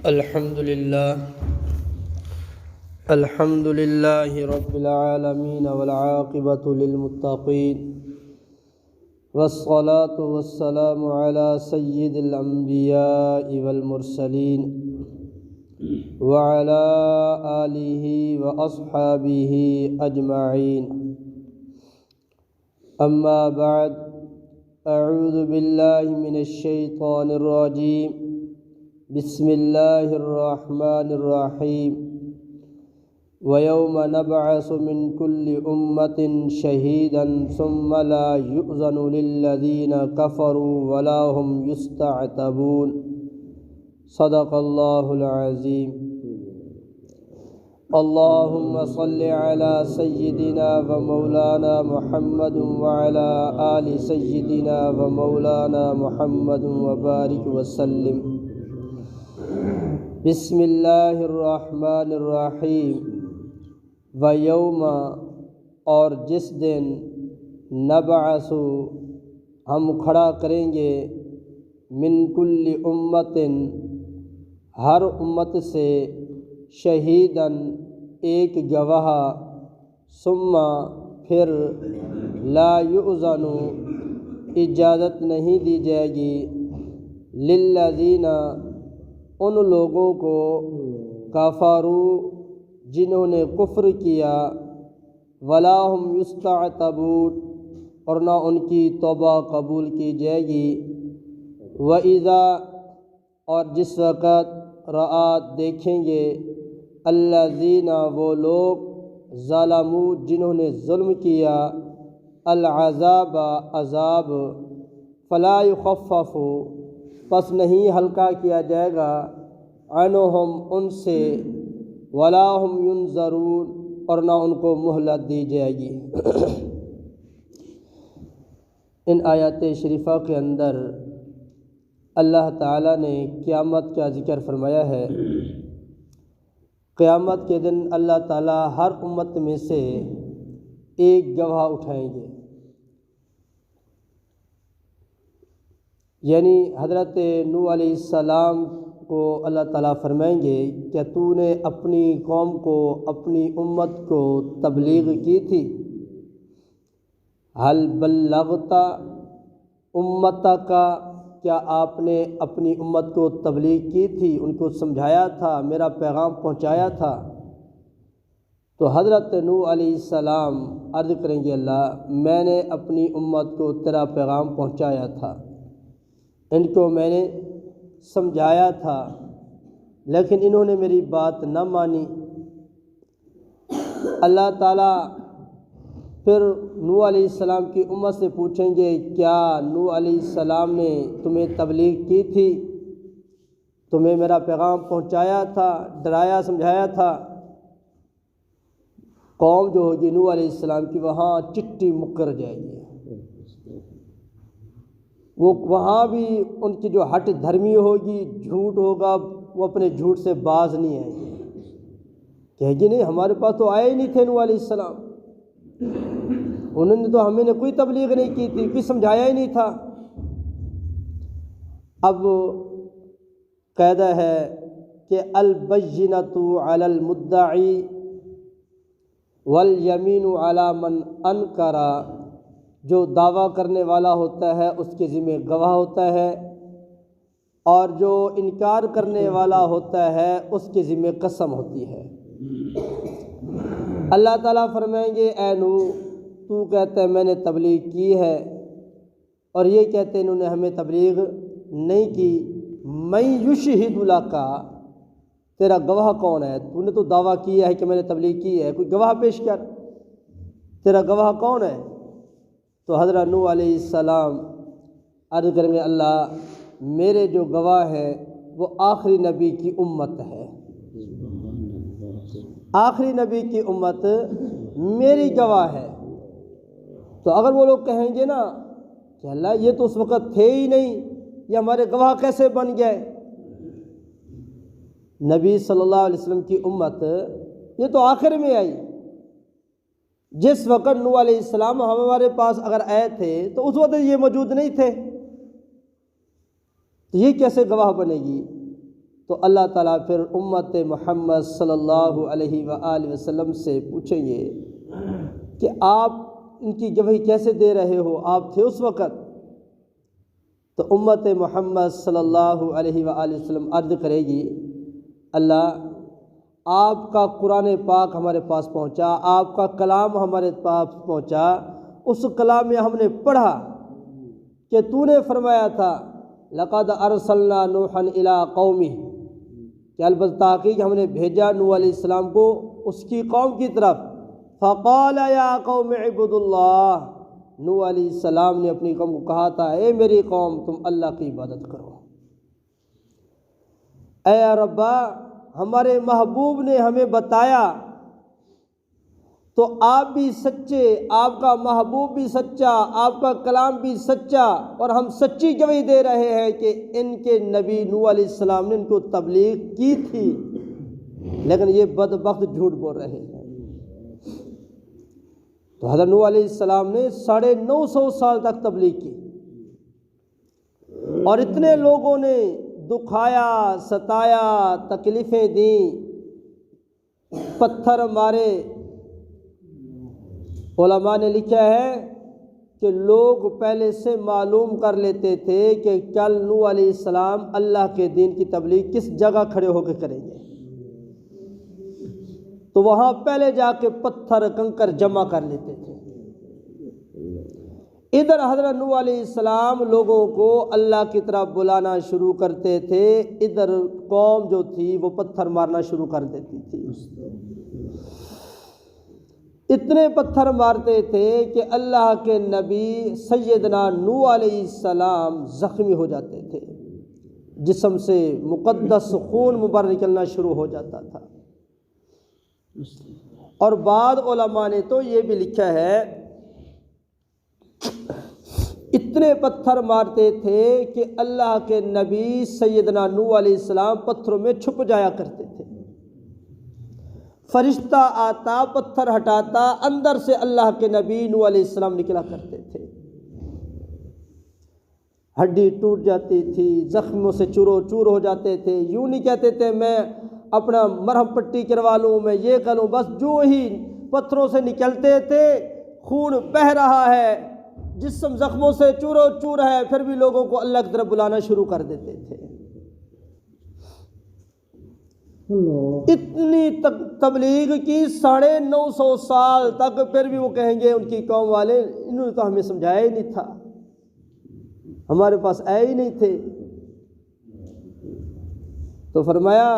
الحمد للہ رب العالمین والعاقبۃ للمتقین والصلاة والسلام علی سید الانبیاء والمرسلین وعلی آلہ واصحابہ اجمعین اما بعد اعوذ باللہ من الشیطان الرجیم بسم اللہ الرحمن الرحیم وَيَوْمَ نَبْعَثُ مِنْ كُلِّ أُمَّةٍ شَهِيدًا ثُمَّ لَا يُؤْذَنُ لِلَّذِينَ كَفَرُوا وَلَا هُمْ يُسْتَعْتَبُونَ صدق اللہ العظیم۔ اللہم صل علی سیدنا و مولانا محمد وعلی آل سیدنا و مولانا محمد وبارک وسلم۔ بسم اللہ الرحمن الرحیم۔ وَيَوْمَ اور جس دن نبعث ہم کھڑا کریں گے من کل امت ہر امت سے شہیداً ایک گواہ ثم پھر لا یؤذن اجازت نہیں دی جائے گی للذین ان لوگوں کو کفروا جنہوں نے کفر کیا ولا هم یستعتبون اور نہ ان کی توبہ قبول کی جائے گی وَإِذَا اور جس وقت رأت دیکھیں گے الذین وہ لوگ ظلموا جنہوں نے ظلم کیا العذاب عذاب فلا یخفف پس نہیں ہلکا کیا جائے گا عنہم ان سے ولا هم ينظرون اور نہ ان کو مہلت دی جائے گی۔ ان آیات شریفہ کے اندر اللہ تعالیٰ نے قیامت کا ذکر فرمایا ہے۔ قیامت کے دن اللہ تعالیٰ ہر امت میں سے ایک گواہ اٹھائیں گے، یعنی حضرت نوح علیہ السلام کو اللہ تعالیٰ فرمائیں گے کہ تو نے اپنی قوم کو اپنی امت کو تبلیغ کی تھی؟ حل بلغت امتک کیا آپ نے اپنی امت کو تبلیغ کی تھی، ان کو سمجھایا تھا، میرا پیغام پہنچایا تھا؟ تو حضرت نوح علیہ السلام عرض کریں گے اللہ میں نے اپنی امت کو تیرا پیغام پہنچایا تھا، ان کو میں نے سمجھایا تھا، لیکن انہوں نے میری بات نہ مانی۔ اللہ تعالیٰ پھر نوح علیہ السلام کی امت سے پوچھیں گے کیا نوح علیہ السلام نے تمہیں تبلیغ کی تھی، تمہیں میرا پیغام پہنچایا تھا، ڈرایا سمجھایا تھا؟ قوم جو ہوگی نوح علیہ السلام کی وہاں چٹی مکر جائے گی، وہ وہاں بھی ان کی جو ہٹ دھرمی ہوگی، جھوٹ ہوگا، وہ اپنے جھوٹ سے باز نہیں آئیں گے، کہے گی نہیں ہمارے پاس تو آئے ہی نہیں تھے نوح علیہ السلام، انہوں نے تو ہمیں نے کوئی تبلیغ نہیں کی تھی، کوئی سمجھایا ہی نہیں تھا۔ اب قاعدہ ہے کہ البینۃ علی المدعی والیمین علی من انکر، جو دعویٰ کرنے والا ہوتا ہے اس کے ذمہ گواہ ہوتا ہے، اور جو انکار کرنے والا ہوتا ہے اس کے ذمہ قسم ہوتی ہے۔ اللہ تعالیٰ فرمائیں گے اے نوح تو کہتا ہے میں نے تبلیغ کی ہے، اور یہ کہتے ہیں انہوں نے ہمیں تبلیغ نہیں کی۔ من یشہد لک، تیرا گواہ کون ہے؟ تو نے تو دعویٰ کیا ہے کہ میں نے تبلیغ کی ہے، کوئی گواہ پیش کر، تیرا گواہ کون ہے؟ تو حضرت نوح علیہ السلام عرض کریں گے اللہ میرے جو گواہ ہیں وہ آخری نبی کی امت ہے، آخری نبی کی امت میری گواہ ہے۔ تو اگر وہ لوگ کہیں گے نا کہ اللہ یہ تو اس وقت تھے ہی نہیں، یہ ہمارے گواہ کیسے بن گئے؟ نبی صلی اللہ علیہ وسلم کی امت یہ تو آخر میں آئی، جس وقت نوح علیہ السلام ہمارے پاس اگر آئے تھے تو اس وقت یہ موجود نہیں تھے، تو یہ کیسے گواہ بنے گی؟ تو اللہ تعالیٰ پھر امت محمد صلی اللہ علیہ وآلہ وسلم سے پوچھیں گے کہ آپ ان کی گواہی کیسے دے رہے ہو، آپ تھے اس وقت؟ تو امت محمد صلی اللہ علیہ وآلہ وسلم عرض کرے گی، اللہ آپ کا قرآن پاک ہمارے پاس پہنچا، آپ کا کلام ہمارے پاس پہنچا، اس کلام میں ہم نے پڑھا کہ تو نے فرمایا تھا لقد ارسلنا نوحا الی قومہ، کہ البتہ تحقیق ہم نے بھیجا نوح علیہ السلام کو اس کی قوم کی طرف، فقال یا قوم اعبدوا اللہ، نوح علیہ السلام نے اپنی قوم کو کہا تھا اے میری قوم تم اللہ کی عبادت کرو۔ اے ربا ہمارے محبوب نے ہمیں بتایا تو آپ بھی سچے، آپ کا محبوب بھی سچا، آپ کا کلام بھی سچا، اور ہم سچی گواہی دے رہے ہیں کہ ان کے نبی نوح علیہ السلام نے ان کو تبلیغ کی تھی، لیکن یہ بدبخت جھوٹ بول رہے ہیں۔ تو حضرت نوح علیہ السلام نے 950 سال تک تبلیغ کی، اور اتنے لوگوں نے دکھایا، ستایا، تکلیفیں دیں، پتھر مارے۔ علماء نے لکھا ہے کہ لوگ پہلے سے معلوم کر لیتے تھے کہ کل نوح علیہ السلام اللہ کے دین کی تبلیغ کس جگہ کھڑے ہو کے کریں گے، تو وہاں پہلے جا کے پتھر کنکر جمع کر لیتے تھے۔ ادھر حضرت نوح علیہ السلام لوگوں کو اللہ کی طرف بلانا شروع کرتے تھے، ادھر قوم جو تھی وہ پتھر مارنا شروع کر دیتی تھی۔ اتنے پتھر مارتے تھے کہ اللہ کے نبی سیدنا نوح علیہ السلام زخمی ہو جاتے تھے، جسم سے مقدس خون مبارک نکلنا شروع ہو جاتا تھا۔ اور بعض علماء نے تو یہ بھی لکھا ہے اتنے پتھر مارتے تھے کہ اللہ کے نبی سیدنا نوح علیہ السلام پتھروں میں چھپ جایا کرتے تھے، فرشتہ آتا پتھر ہٹاتا، اندر سے اللہ کے نبی نوح علیہ السلام نکلا کرتے تھے، ہڈی ٹوٹ جاتی تھی، زخموں سے چورو چور ہو جاتے تھے۔ یوں نہیں کہتے تھے میں اپنا مرہم پٹی کروا لوں، میں یہ کروں، بس جو ہی پتھروں سے نکلتے تھے خون بہہ رہا ہے، جسم زخموں سے چورو چور ہے، پھر بھی لوگوں کو اللہ کی طرف بلانا شروع کر دیتے تھے۔ اتنی تبلیغ کی 950 سال تک، پھر بھی وہ کہیں گے ان کی قوم والے انہوں نے تو ہمیں سمجھایا ہی نہیں تھا، ہمارے پاس آئے ہی نہیں تھے۔ تو فرمایا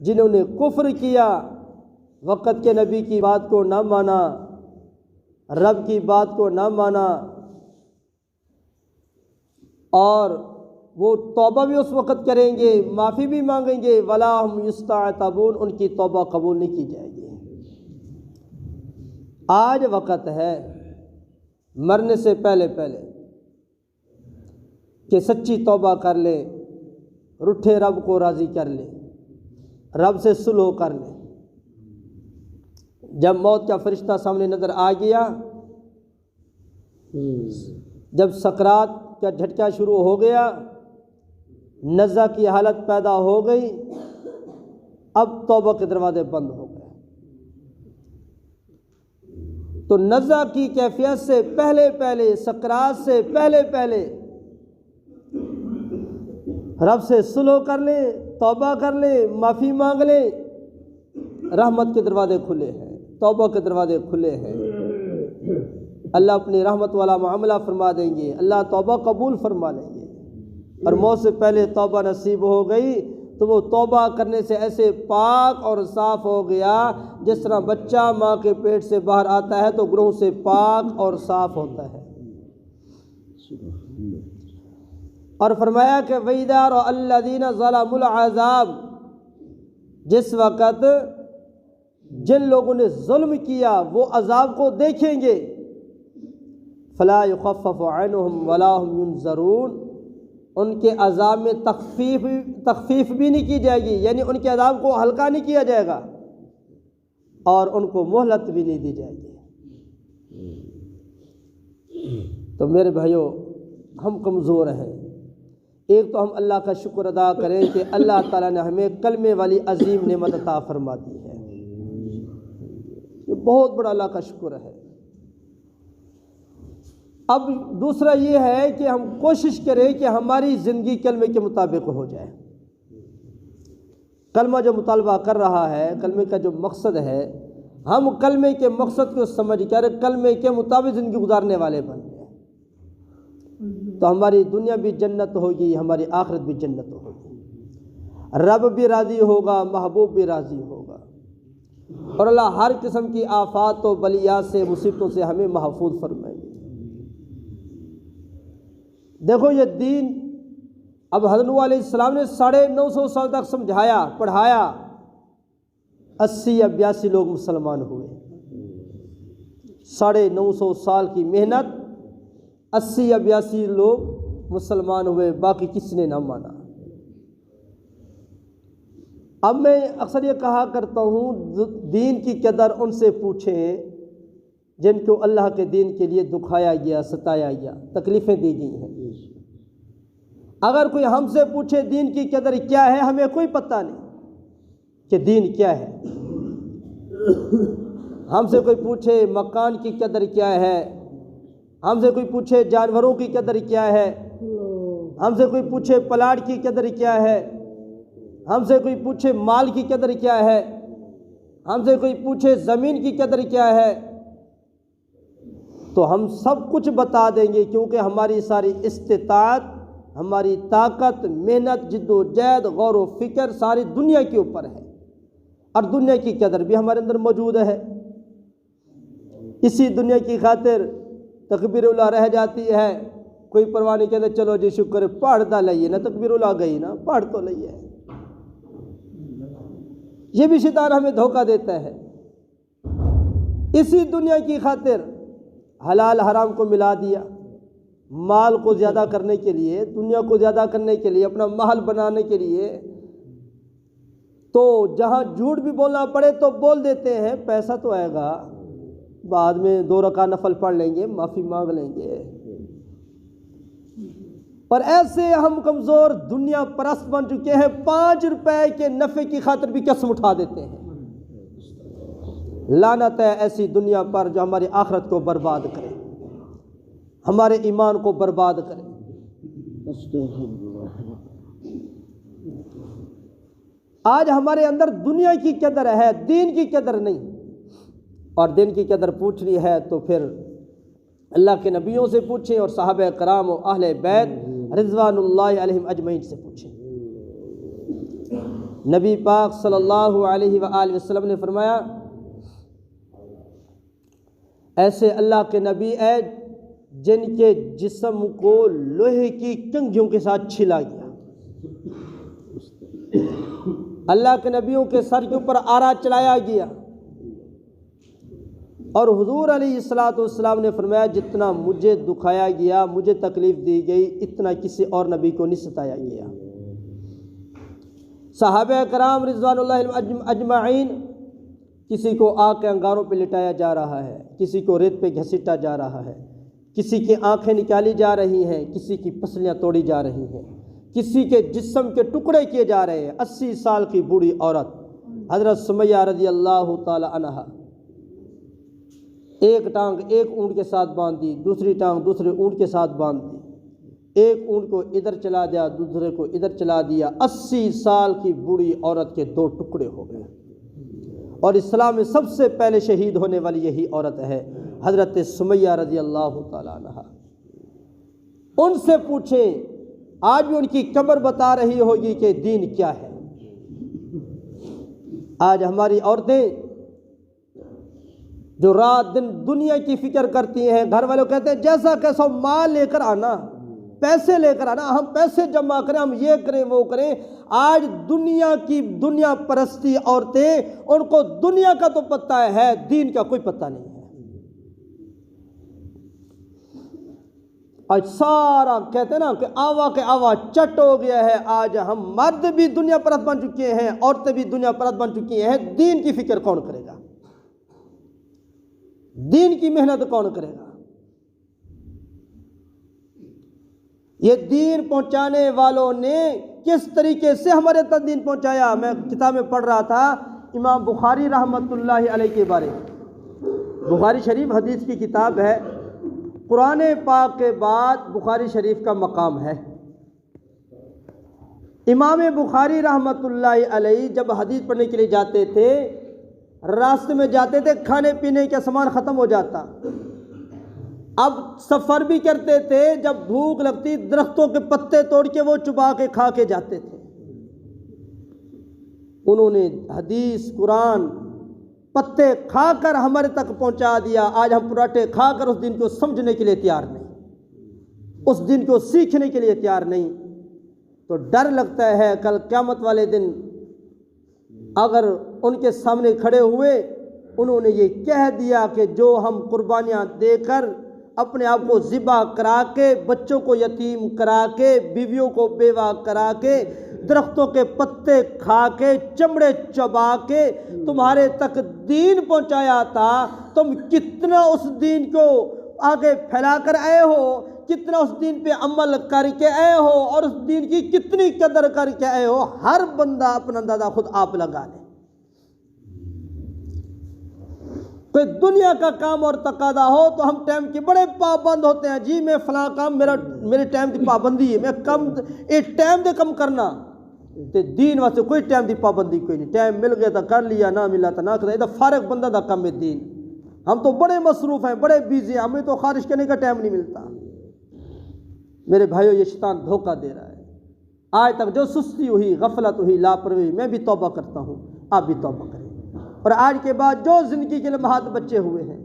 جنہوں نے کفر کیا، وقت کے نبی کی بات کو نہ مانا، رب کی بات کو نہ مانا، اور وہ توبہ بھی اس وقت کریں گے، معافی بھی مانگیں گے، ولا ہم یستعتبون، ان کی توبہ قبول نہیں کی جائے گی۔ آج وقت ہے مرنے سے پہلے کہ سچی توبہ کر لے، روٹھے رب کو راضی کر لے، رب سے صلح کر لے۔ جب موت کا فرشتہ سامنے نظر آ گیا، جب سکرات کا جھٹکا شروع ہو گیا، نزع کی حالت پیدا ہو گئی، اب توبہ کے دروازے بند ہو گئے۔ تو نزع کی کیفیت سے پہلے سکرات سے پہلے رب سے صلح کر لیں، توبہ کر لیں، معافی مانگ لیں، رحمت کے دروازے کھلے ہیں، توبہ کے دروازے کھلے ہیں، اللہ اپنی رحمت والا معاملہ فرما دیں گے، اللہ توبہ قبول فرما لیں گے۔ اور موت سے پہلے توبہ نصیب ہو گئی تو وہ توبہ کرنے سے ایسے پاک اور صاف ہو گیا جس طرح بچہ ماں کے پیٹ سے باہر آتا ہے تو گناہوں سے پاک اور صاف ہوتا ہے۔ اور فرمایا کہ وَإِذَا رَأَى الَّذِينَ ظَلَمُوا الْعَذَابَ، جس وقت جن لوگوں نے ظلم کیا وہ عذاب کو دیکھیں گے، فَلَا يُخَفَّفُ عَنْهُمْ وَلَا هُمْ يُنظَرُونَ، ان کے عذاب میں تخفیف بھی نہیں کی جائے گی، یعنی ان کے عذاب کو ہلکا نہیں کیا جائے گا اور ان کو مہلت بھی نہیں دی جائے گی۔ تو میرے بھائیوں، ہم کمزور ہیں، ایک تو ہم اللہ کا شکر ادا کریں کہ اللہ تعالیٰ نے ہمیں کلمے والی عظیم نعمت عطا فرما دی ہے، یہ بہت بڑا اللہ کا شکر ہے۔ اب دوسرا یہ ہے کہ ہم کوشش کریں کہ ہماری زندگی کلمے کے مطابق ہو جائے۔ کلمہ جو مطالبہ کر رہا ہے، کلمے کا جو مقصد ہے، ہم کلمے کے مقصد کو سمجھ کر کلمے کے مطابق زندگی گزارنے والے بن جائیں، تو ہماری دنیا بھی جنت ہوگی، ہماری آخرت بھی جنت ہوگی، رب بھی راضی ہوگا، محبوب بھی راضی ہوگا، اور اللہ ہر قسم کی آفات و بلیات سے، مصیبتوں سے ہمیں محفوظ فرمائے گے۔ دیکھو یہ دین اب حضرت نوح علیہ السلام نے 950 سال تک سمجھایا، پڑھایا، 80 یا 82 لوگ مسلمان ہوئے۔ 950 سال کی محنت، 80 یا 82 لوگ مسلمان ہوئے، باقی کسی نے نہ مانا۔ اب میں اکثر یہ کہا کرتا ہوں، دین کی قدر ان سے پوچھیں جن کو اللہ کے دین کے لیے دکھایا گیا، ستایا گیا، تکلیفیں دی گئی ہیں۔ اگر کوئی ہم سے پوچھے دین کی قدر کیا ہے، ہمیں کوئی پتہ نہیں کہ دین کیا ہے۔ ہم سے کوئی پوچھے مکان کی قدر کیا ہے، ہم سے کوئی پوچھے جانوروں کی قدر کیا ہے، ہم سے کوئی پوچھے پلاٹ کی قدر کیا ہے، ہم سے کوئی پوچھے مال کی قدر کیا ہے، ہم سے کوئی پوچھے زمین کی قدر کیا ہے، تو ہم سب کچھ بتا دیں گے، کیونکہ ہماری ساری استطاعت، ہماری طاقت، محنت، جد و جہد، غور و فکر ساری دنیا کے اوپر ہے، اور دنیا کی قدر بھی ہمارے اندر موجود ہے۔ اسی دنیا کی خاطر تکبیر اللہ رہ جاتی ہے، کوئی پرواہ نہیں، کہتے چلو جی شکر ہے، پڑھ دا لئیے نا، تکبیر اللہ گئی نا، پڑھ تو لئیے۔ یہ بھی شیطان ہمیں دھوکہ دیتا ہے۔ اسی دنیا کی خاطر حلال حرام کو ملا دیا، مال کو زیادہ کرنے کے لیے، دنیا کو زیادہ کرنے کے لیے، اپنا محل بنانے کے لیے، تو جہاں جھوٹ بھی بولنا پڑے تو بول دیتے ہیں، پیسہ تو آئے گا، بعد میں 2 رکعت نفل پڑھ لیں گے، معافی مانگ لیں گے۔ اور ایسے ہم کمزور دنیا پرست بن چکے ہیں، 5 روپے کے نفع کی خاطر بھی قسم اٹھا دیتے ہیں۔ لعنت ہے ایسی دنیا پر جو ہماری آخرت کو برباد کرے، ہمارے ایمان کو برباد کرے۔ آج ہمارے اندر دنیا کی قدر ہے، دین کی قدر نہیں، اور دین کی قدر پوچھنی ہے تو پھر اللہ کے نبیوں سے پوچھیں، اور صحابہ کرام و اہل بیت رضوان اللہ علیہم اجمعین سے پوچھیں۔ نبی پاک صلی اللہ علیہ وآلہ وسلم نے فرمایا، ایسے اللہ کے نبی ہیں جن کے جسم کو لوہے کی کنگھیوں کے ساتھ چھلا گیا۔ اللہ کے نبیوں کے سر کے اوپر آرا چلایا گیا، اور حضور علیہ السلام نے فرمایا، جتنا مجھے دکھایا گیا، مجھے تکلیف دی گئی، اتنا کسی اور نبی کو نہیں ستایا گیا۔ صحابہ کرام رضوان اللہ علیہم اجمعین، کسی کو آگ کے انگاروں پہ لٹایا جا رہا ہے، کسی کو ریت پہ گھسیٹا جا رہا ہے، کسی کی آنکھیں نکالی جا رہی ہیں، کسی کی پسلیاں توڑی جا رہی ہیں، کسی کے جسم کے ٹکڑے کیے جا رہے ہیں۔ 80 سال کی بوڑھی عورت حضرت سمیہ رضی اللہ تعالی عنہا، ایک ٹانگ ایک اونٹ کے ساتھ باندھ دی، دوسری ٹانگ دوسرے اونٹ کے ساتھ باندھ دی، ایک اونٹ کو ادھر چلا دیا، دوسرے کو ادھر چلا دیا، 80 سال کی بوڑھی عورت کے 2 ٹکڑے ہو گئے۔ اور اسلام میں سب سے پہلے شہید ہونے والی یہی عورت ہے، حضرت سمیہ رضی اللہ تعالی عنہا۔ ان سے پوچھیں، آج بھی ان کی قبر بتا رہی ہوگی کہ دین کیا ہے۔ آج ہماری عورتیں جو رات دن دنیا کی فکر کرتی ہیں، گھر والوں کہتے ہیں جیسا کیسا مال لے کر آنا، پیسے لے کر آنا، ہم پیسے جمع کریں، ہم یہ کریں وہ کریں۔ آج دنیا پرستی عورتیں، ان کو دنیا کا تو پتہ ہے، دین کا کوئی پتہ نہیں ہے۔ آج سارا کہتے ہیں نا کہ آوا کے آوا چٹ ہو گیا ہے۔ آج ہم مرد بھی دنیا پرست بن چکے ہیں، عورتیں بھی دنیا پرست بن چکی ہیں۔ دین کی فکر کون کرے گا؟ دین کی محنت کون کرے گا؟ یہ دین پہنچانے والوں نے کس طریقے سے ہمارے تک دین پہنچایا۔ میں کتاب میں پڑھ رہا تھا امام بخاری رحمۃ اللہ علیہ کے بارے میں۔ بخاری شریف حدیث کی کتاب ہے، قرآن پاک کے بعد بخاری شریف کا مقام ہے۔ امام بخاری رحمۃ اللہ علیہ جب حدیث پڑھنے کے لیے جاتے تھے، راستے میں جاتے تھے، کھانے پینے کا سامان ختم ہو جاتا، اب سفر بھی کرتے تھے، جب بھوک لگتی درختوں کے پتے توڑ کے وہ چبا کے کھا کے جاتے تھے۔ انہوں نے حدیث قرآن پتے کھا کر ہمارے تک پہنچا دیا۔ آج ہم پراٹھے کھا کر اس دن کو سمجھنے کے لیے تیار نہیں، اس دن کو سیکھنے کے لیے تیار نہیں۔ تو ڈر لگتا ہے کل قیامت والے دن اگر ان کے سامنے کھڑے ہوئے، انہوں نے یہ کہہ دیا کہ جو ہم قربانیاں دے کر اپنے آپ کو ذبح کرا کے، بچوں کو یتیم کرا کے، بیویوں کو بیوہ کرا کے، درختوں کے پتے کھا کے، چمڑے چبا کے تمہارے تک دین پہنچایا تھا، تم کتنا اس دین کو آگے پھیلا کر آئے ہو، کتنا اس دین پہ عمل کر کے آئے ہو، اور اس دین کی کتنی قدر کر کے آئے ہو۔ ہر بندہ اپنا اندازہ خود آپ لگا لے۔ کوئی دنیا کا کام اور تقاضا ہو تو ہم ٹائم کے بڑے پابند ہوتے ہیں، جی میں فلاں کام میرے ٹائم کی پابندی ہے، میں کم ایک ٹائم دے کم کرنا تے دین واسطے کوئی ٹائم دی پابندی کوئی نہیں۔ ٹائم مل گیا تو کر لیا، نہ ملا تو نہ کرا، یہ تو فارغ بندہ دا کم ہے دین۔ ہم تو بڑے مصروف ہیں، بڑے بیزی ہیں، ہمیں تو خارج کرنے کا ٹائم نہیں ملتا۔ میرے بھائیو، یہ شیطان دھوکہ دے رہا ہے۔ آج تک جو سستی ہوئی، غفلت ہوئی، لاپرواہی، میں بھی توبہ کرتا ہوں، آپ بھی توبہ کریں۔ اور آج کے بعد جو زندگی کے لمحات بچے ہوئے ہیں،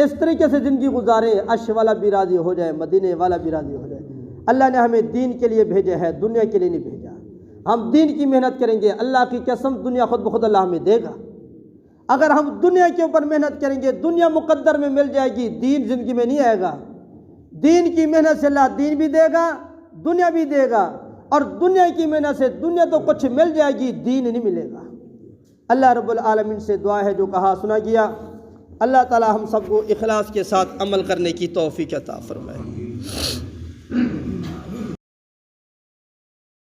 اس طریقے سے زندگی گزارے، عرش والا بھی راضی ہو جائے، مدینے والا بھی راضی ہو جائے۔ اللہ نے ہمیں دین کے لیے بھیجا ہے، دنیا کے لیے نہیں بھیجا۔ ہم دین کی محنت کریں گے، اللہ کی قسم دنیا خود بخود اللہ ہمیں دے گا۔ اگر ہم دنیا کے اوپر محنت کریں گے، دنیا مقدر میں مل جائے گی، دین زندگی میں نہیں آئے گا۔ دین کی محنت سے اللہ دین بھی دے گا، دنیا بھی دے گا، اور دنیا کی محنت سے دنیا تو کچھ مل جائے گی، دین نہیں ملے گا۔ اللہ رب العالمین سے دعا ہے، جو کہا سنا گیا، اللہ تعالی ہم سب کو اخلاص کے ساتھ عمل کرنے کی توفیق عطا فرمائے۔